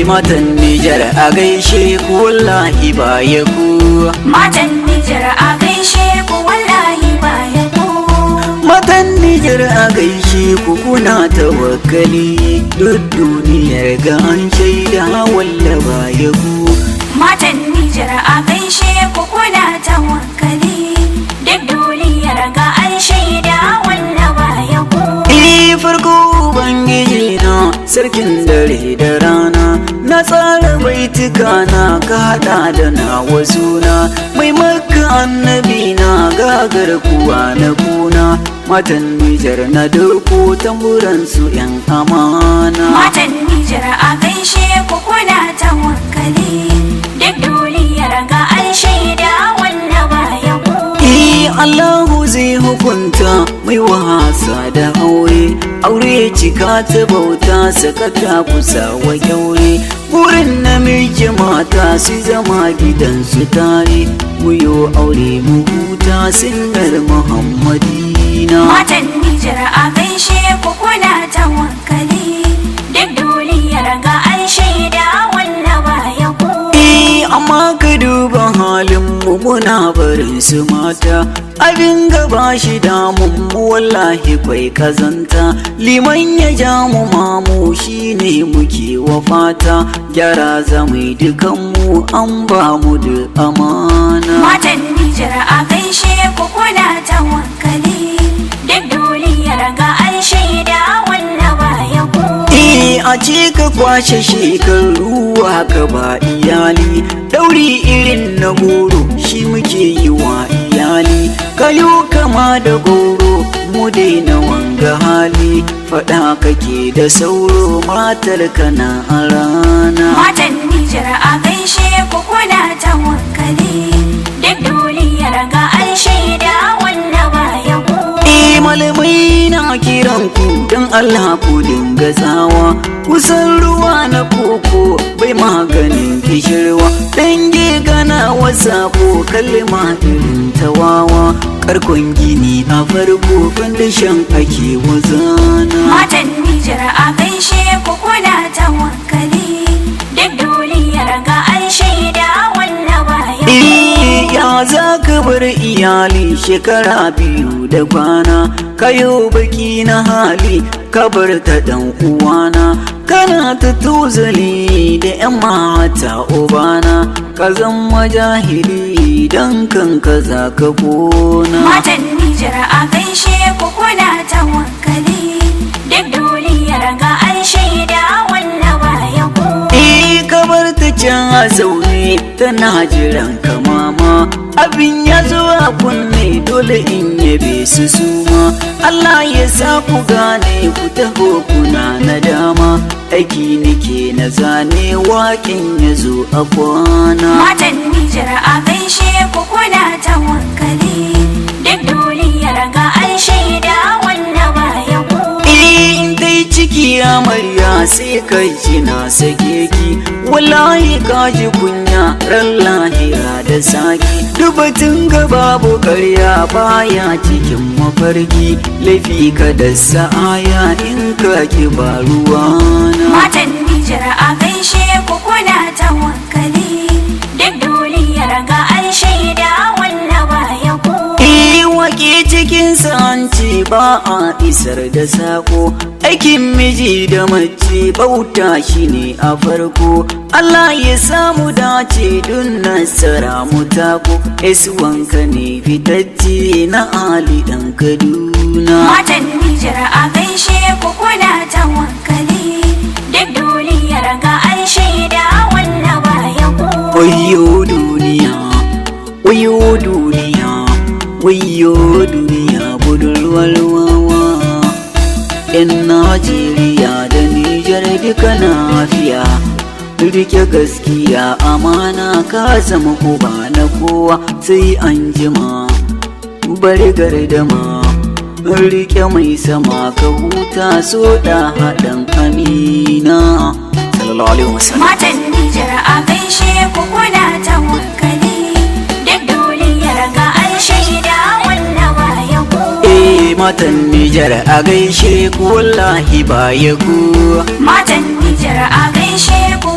matan Nijar a gaishe ku wallahi baya ku. Matan Nijar a gaishe ku wallahi baya ku. Matan Nijar a gaishe ku kuna tawakkali, duk duniyar ga an shaida walla baya ku. Matan Nijar a gaishe ku kuna tawakkali, duk duniyar ga an shaida walla baya ku. Farko Ubangiji na sarkin dare da rana, na tsara baituka na ka haɗa da nawa suna, mai maka annabi na gagar kuwa na kuna. Matan Nijar na doko tamburansu 'yan amana. Matan Nijar a gaishe ku kuna tawakkali, duk duniyar ga an shaida walla baya ku. Allahu zai hukunta mai wasa da aure cika ta bauta sakata kusa wa kyaure. Burin namiji mata su zama gidansu tare, muyo aure mu huta sunnar Muhammadina. Matan Nijar a gaishe ku kuna tawakkali, duk duniyar ga an shaida walla baya ku. Amma ka duba halin mu muna barin su mata, abin gaba shi damun mu wallahi kwai kazanta. Liman ya ja mu mamu shine muke wa fata, gyara zamai dukan mu an ba mu da amana. Matan Nijar a gaishe ku kuna tawakkali, duk duniyar ga an shaida walla baya ku. A ce ka kwashe shekaru haka ba iyali, dauri irin na goro shi muke yi wa iyali. Kayo kama da goro mu daina wanga hali, faɗa kake da sauro matar kana a rana. Matan Nijar a gaishe ku kuna tawakkali, duk duniyar ga an shaida walla baya ku. Malamai na kiran ku don Allah ku dinga tsawa, kusan ruwa na koko bai maganin kishirwa. Dange gana wasa ko kalma irin tawawa, karkon gini a farko fandashan ake wazana. Matan Nijar a gaishe ku kuna tawakkali, duk duniyar ga an shaida walla baya ku. Ya za ka bar iyali shekara 2 da kwana, kayo baki na hali ka bar ta dan uwana. Kana ta tuzali da 'yan mata ubana, ka zama jahili dan kanka za ka kona. Matan Nijar a gaishe ku kuna tawakkali, duk duniyar ga an shaida walla baya ku. Ka bar ta can a zaune tana jiran ka mama, abin ya zo a kunne dole in yabe su suma. Allah ya sa ku gane ku taho kuna nadama, aiki nake na zane waƙin ya zo a kwana. Matan Nijar a gaishe ku kuna tawakkali, duk duniyar ga an shaida walla baya ku. In dai ciki amarya sai kai ji na sake ki, wallahi ka ji kunya ran lahira da saki. Dubatun ga babu karya baya cikin mafarki, laifi ka da sa'aya in ka ki ba ruwana. Matan Nijar a gaishe ku kuna tawakkali, duk duniyar ga an shaida walla baya ku. Wake cikin sanci ba a isar da sako, aikin miji da mace bauta shi ne a farko. Allah ya samu dace don nasara mu tako, wanka ne fitacce na Ali dan Kaduna. Matan Nijar a gaishe ku kuna tawakkali, duk duniyar ga an shaida walla baya ku. Wayo duniya, wayo duniya, wayo duniya budurwar wawa. 'Yan Najeriya da Nijar duka lafiya, rike gaskiya amana ka zama uba na kowa. Sai an jima bari gardama, rike mai sama ka huta so da haɗin amina. Sallallahu alaihi wasallam. Matan Nijar a gaishe ku kuna tawakkali, duk duniyar ga an shaida walla baya ku. Matan Nijar a gaishe ku wallahi baya ku. Matan Nijar a gaishe ku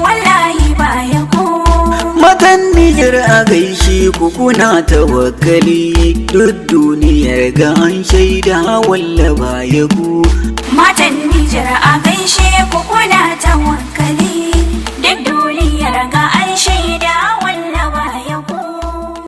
gaishe ku kuna tawakkali duk duniyar ga an shaida walla baya ku. Matan Nijar a gaishe ku kuna tawakkali